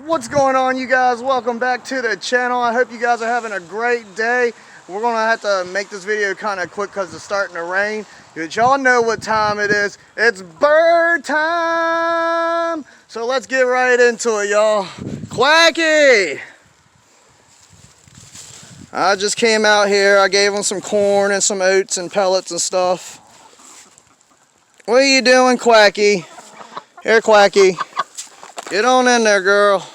What's going on, you guys? Welcome back to the channel. I hope you guys are having a great day. We're gonna have to make this video kind of quick because it's starting to rain. But y'all know what time it is. It's bird time. So let's get right into it, y'all. Quacky! I just came out here. I gave him some corn and some oats and pellets and stuff. What are you doing, Quacky? Here, Quacky. Get on in there, girl.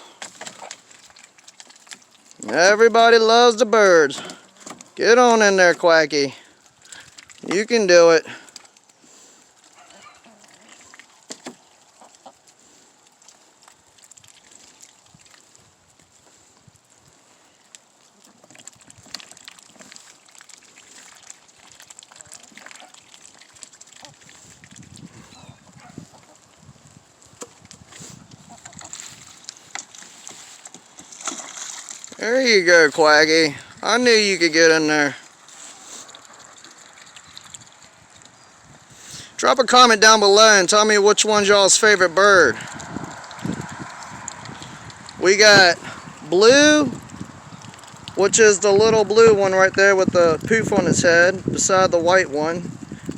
Everybody loves the birds. Get on in there, Quacky. You can do it. There you go, Quacky. I knew you could get in there. Drop a comment down below and tell me which one's y'all's favorite bird. We got Blue, which is the little blue one right there with the poof on its head beside the white one.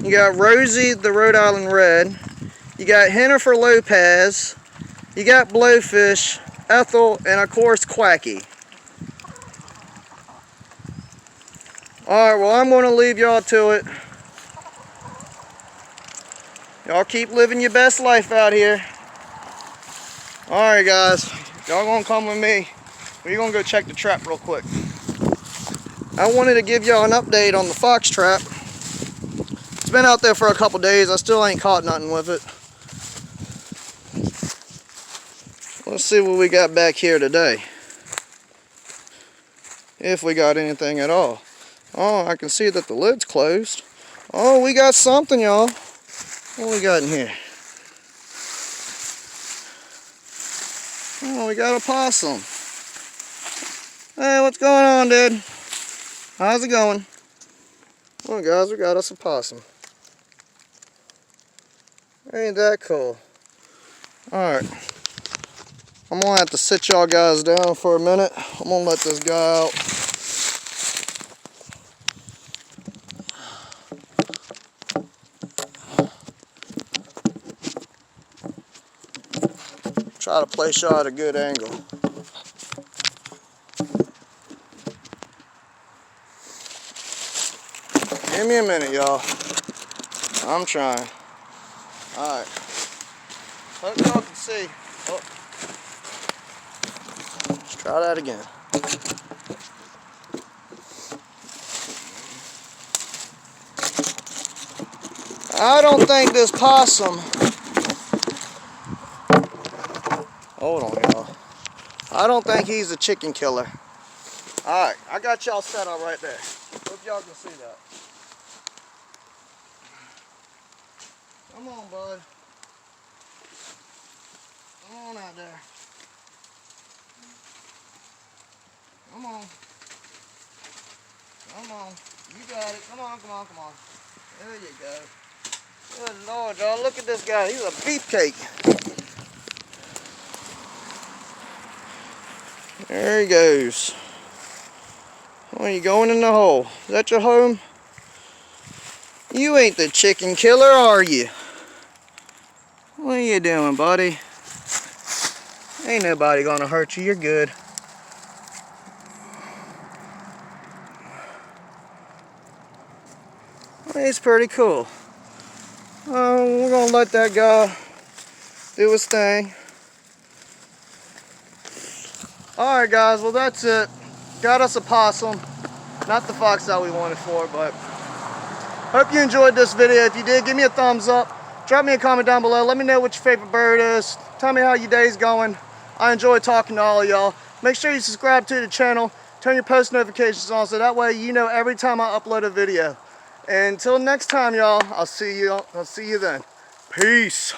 You got Rosie, the Rhode Island Red. You got Hennifer Lopez. You got Blowfish, Ethel, and of course Quacky. Alright, well, I'm going to leave y'all to it. Y'all keep living your best life out here. Alright, guys. Y'all going to come with me. We're going to go check the trap real quick. I wanted to give y'all an update on the fox trap. It's been out there for a couple days. I still ain't caught nothing with it. Let's see what we got back here today. If we got anything at all. Oh, I can see that the lid's closed. Oh, we got something, y'all. What we got in here? Oh, we got a possum. Hey, what's going on, dude? How's it going? Well, guys, we got us a possum. Ain't that cool? Alright. I'm going to have to sit y'all guys down for a minute. I'm going to let this guy out. Try to place y'all at a good angle. Give me a minute, y'all. I'm trying. Alright. Hope y'all can see. Oh. Let's try that again. I don't think this possum... Hold on, y'all. I don't think he's a chicken killer. Alright, I got y'all set up right there. Hope y'all can see that. Come on, bud. Come on out there. Come on. Come on. You got it. Come on, come on, come on. There you go. Good Lord, y'all. Look at this guy. He's a beefcake. There he goes. Oh, you going in the hole? Is that your home? You ain't the chicken killer, are you? What are you doing, buddy? Ain't nobody gonna hurt you. You're good. It's pretty cool. We're gonna let that guy do his thing. Alright, guys, well, that's it. Got us a possum. Not the fox that we wanted for, but hope you enjoyed this video. If you did, give me a thumbs up. Drop me a comment down below. Let me know what your favorite bird is. Tell me how your day's going. I enjoy talking to all of y'all. Make sure you subscribe to the channel. Turn your post notifications on so that way you know every time I upload a video. And until next time, y'all, I'll see you then. Peace.